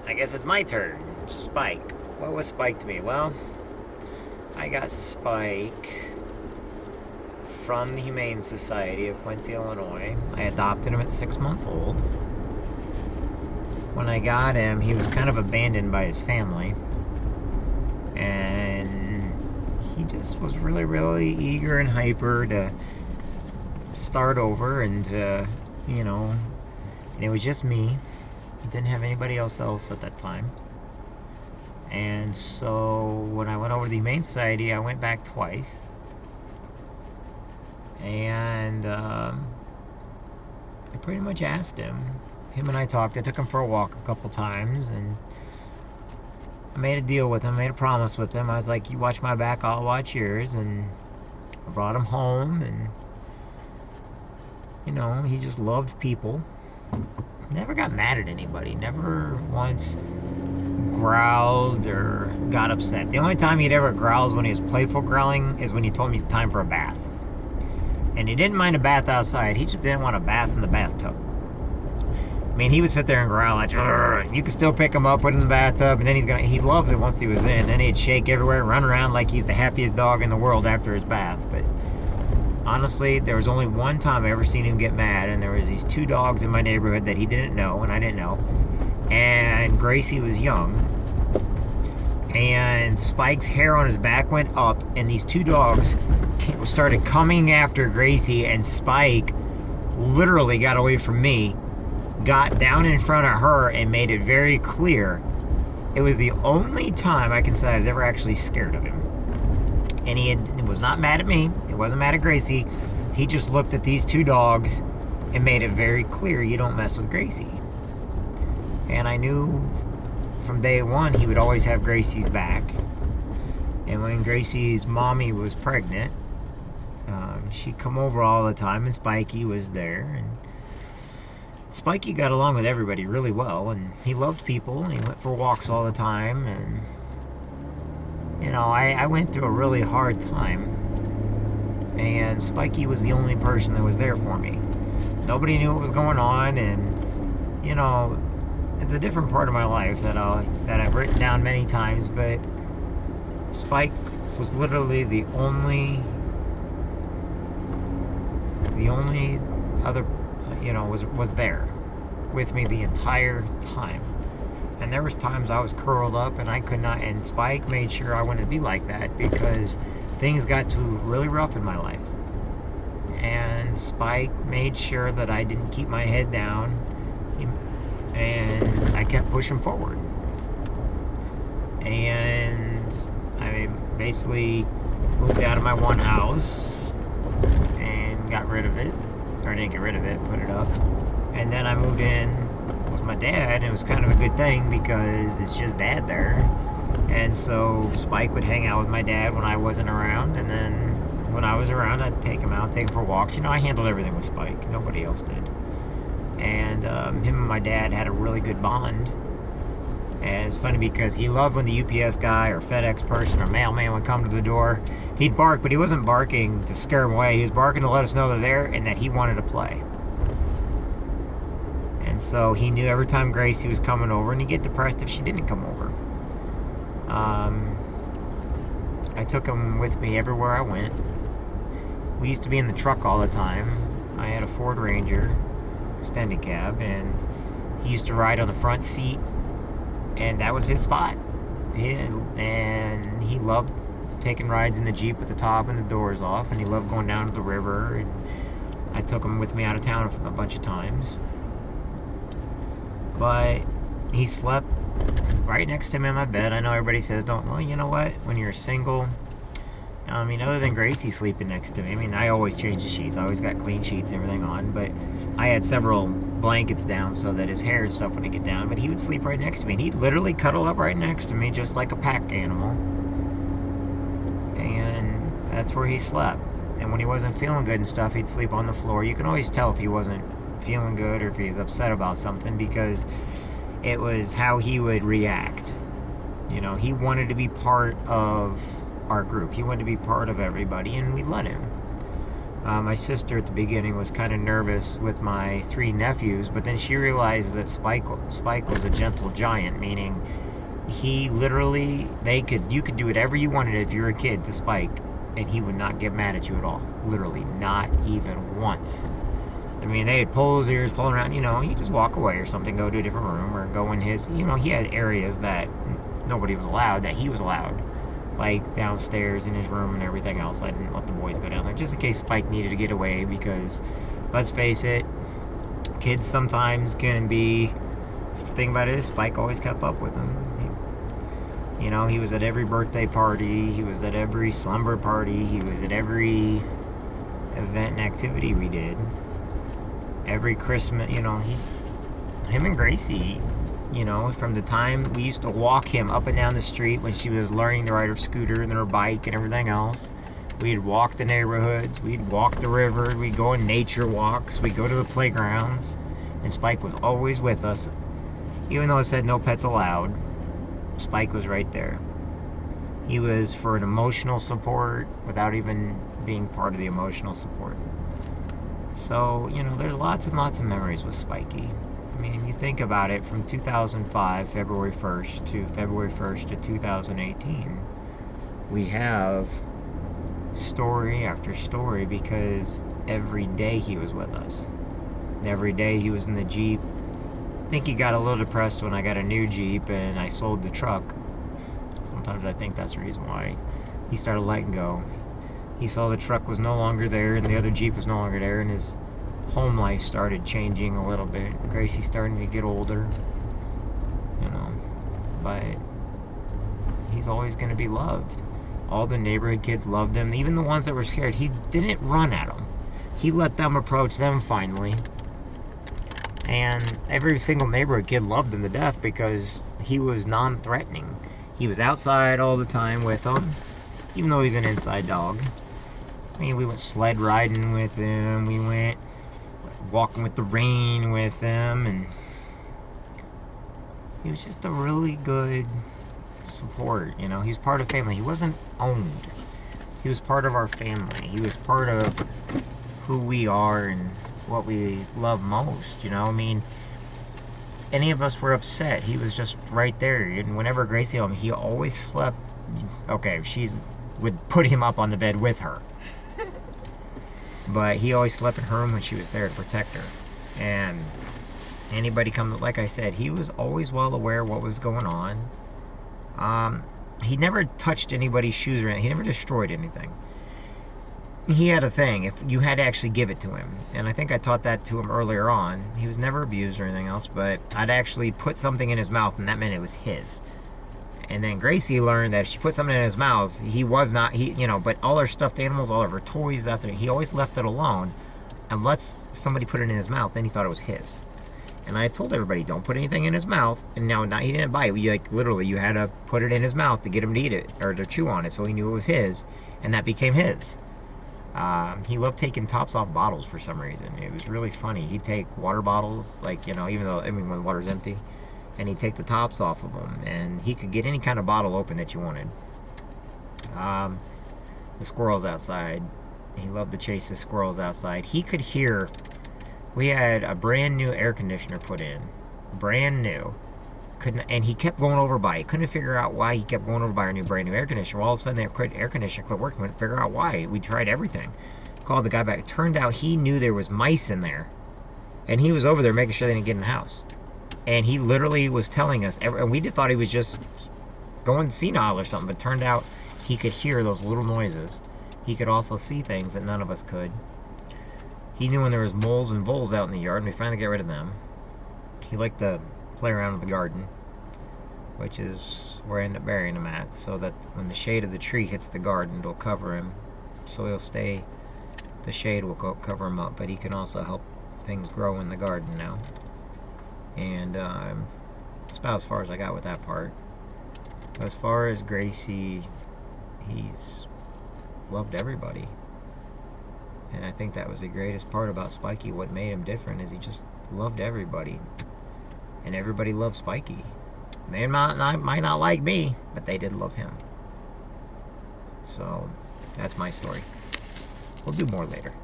I guess it's my turn. Spike. What was Spike to me? Well, I got Spike from the Humane Society of Quincy, Illinois. I adopted him at 6 months old. When I got him, he was kind of abandoned by his family. And he just was really, really eager and hyper to start over and and it was just me. Didn't have anybody else at that time. And so when I went over to the Humane Society, I went back twice. And I pretty much asked him. Him and I talked. I took him for a walk a couple times, and I made a deal with him, made a promise with him. I was like, you watch my back, I'll watch yours. And I brought him home, and he just loved people. Never got mad at anybody. Never once growled or got upset. The only time he'd ever growls when he was playful growling is when he told me it's time for a bath. And he didn't mind a bath outside. He just didn't want a bath in the bathtub. I mean, he would sit there and growl like, you could still pick him up, put him in the bathtub, and then he loves it once he was in. Then he'd shake everywhere, run around like he's the happiest dog in the world after his bath. But honestly, there was only one time I ever seen him get mad, and there was these two dogs in my neighborhood that he didn't know, and I didn't know. And Gracie was young, and Spike's hair on his back went up, and these two dogs started coming after Gracie, and Spike literally got away from me, got down in front of her, and made it very clear. It was the only time I can say I was ever actually scared of him. And he was not mad at me. He wasn't mad at Gracie. He just looked at these two dogs and made it very clear, you don't mess with Gracie. And I knew from day one he would always have Gracie's back. And when Gracie's mommy was pregnant, she'd come over all the time, and Spikey was there. And Spikey got along with everybody really well, and he loved people, and he went for walks all the time. And I went through a really hard time, and Spikey was the only person that was there for me. Nobody knew what was going on, and it's a different part of my life that I've written down many times, but Spike was literally the only other, was there with me the entire time. And there was times I was curled up and I could not, and Spike made sure I wouldn't be like that because things got too really rough in my life. And Spike made sure that I didn't keep my head down, and I kept pushing forward. And I basically moved out of my one house and got rid of it, or didn't get rid of it, put it up. And then I moved in with my dad, and it was kind of a good thing because it's just dad there. And so Spike would hang out with my dad when I wasn't around, and then when I was around, I'd take him out, take him for walks. I handled everything with Spike. Nobody else did. And him and my dad had a really good bond. And it's funny because he loved when the UPS guy or FedEx person or mailman would come to the door. He'd bark, but he wasn't barking to scare him away. He was barking to let us know they're there and that he wanted to play. And so he knew every time Gracie was coming over, and he'd get depressed if she didn't come over. I took him with me everywhere I went. We used to be in the truck all the time. I had a Ford Ranger extended cab, and he used to ride on the front seat, and that was his spot. And he loved taking rides in the Jeep with the top and the doors off, and he loved going down to the river. And I took him with me out of town a bunch of times. But he slept right next to me in my bed. I know everybody says don't. Well, you know what? When you're single, other than Gracie sleeping next to me, I always change the sheets. I always got clean sheets and everything on. But I had several blankets down so that his hair and stuff wouldn't get down. But he would sleep right next to me. And he'd literally cuddle up right next to me just like a pack animal. And that's where he slept. And when he wasn't feeling good and stuff, he'd sleep on the floor. You can always tell if he wasn't feeling good or if he's upset about something because it was how he would react. He wanted to be part of our group. He wanted to be part of everybody, and we let him. My sister at the beginning was kind of nervous with my 3 nephews, but then she realized that Spike was a gentle giant, meaning he literally, you could do whatever you wanted if you were a kid to Spike, and he would not get mad at you at all. Literally, not even once. I mean, they'd pull his ears, pull around, you just walk away or something, go to a different room, or go in his, he had areas that nobody was allowed, that he was allowed. Like downstairs in his room and everything else. I didn't let the boys go down there, just in case Spike needed to get away, because, let's face it, kids sometimes can be, the thing about it is, Spike always kept up with him. He was at every birthday party, he was at every slumber party, he was at every event and activity we did. Every Christmas, him and Gracie, from the time we used to walk him up and down the street when she was learning to ride her scooter and her bike and everything else. We'd walk the neighborhoods, we'd walk the river, we'd go on nature walks, we'd go to the playgrounds, and Spike was always with us. Even though it said no pets allowed, Spike was right there. He was for an emotional support without even being part of the emotional support. So, there's lots and lots of memories with Spikey. I mean, you think about it, from 2005, February 1st, to February 1st to 2018, we have story after story, because every day he was with us. And every day he was in the Jeep. I think he got a little depressed when I got a new Jeep and I sold the truck. Sometimes I think that's the reason why he started letting go. He saw the truck was no longer there and the other Jeep was no longer there, and his home life started changing a little bit. Gracie's starting to get older, but he's always going to be loved. All the neighborhood kids loved him, even the ones that were scared. He didn't run at them. He let them approach them finally. And every single neighborhood kid loved him to death because he was non-threatening. He was outside all the time with them, even though he's an inside dog. I mean, we went sled riding with him, we went walking with the rain with him, and he was just a really good support. He was part of family. He wasn't owned. He was part of our family. He was part of who we are and what we love most. I mean, any of us were upset, he was just right there. And whenever Gracie home, he always slept. Okay, would put him up on the bed with her. But he always slept in her room when she was there to protect her. And anybody come, like I said, he was always well aware of what was going on. He never touched anybody's shoes or anything. He never destroyed anything. He had a thing, if you had to actually give it to him. And I think I taught that to him earlier on. He was never abused or anything else, but I'd actually put something in his mouth, and that meant it was his. And then Gracie learned that if she put something in his mouth, he was not, but all her stuffed animals, all of her toys, he always left it alone. Unless somebody put it in his mouth, then he thought it was his. And I told everybody, don't put anything in his mouth. And now, he didn't bite it. Literally, you had to put it in his mouth to get him to eat it, or to chew on it, so he knew it was his. And that became his. He loved taking tops off bottles for some reason. It was really funny. He'd take water bottles, even though, when the water's empty, and he'd take the tops off of them, and he could get any kind of bottle open that you wanted. The squirrels outside, he loved to chase the squirrels outside. He could hear, we had a brand new air conditioner put in, brand new, and he kept going over by it. Couldn't figure out why he kept going over by our brand new air conditioner. Well, all of a sudden the air conditioner quit working. Couldn't figure out why. We tried everything. Called the guy back. It turned out he knew there was mice in there, and he was over there making sure they didn't get in the house. And he literally was telling us, and we thought he was just going senile or something, but it turned out he could hear those little noises. He could also see things that none of us could. He knew when there was moles and voles out in the yard, and we finally got rid of them. He liked to play around with the garden, which is where I end up burying him at, so that when the shade of the tree hits the garden, it'll cover him, so he'll stay, the shade will cover him up, but he can also help things grow in the garden now. And that's about as far as I got with that part. As far as Gracie, he's loved everybody, and I think that was the greatest part about Spikey. What made him different is he just loved everybody, and everybody loved Spikey. They might not like me, but they did love him. So that's my story. We'll do more later.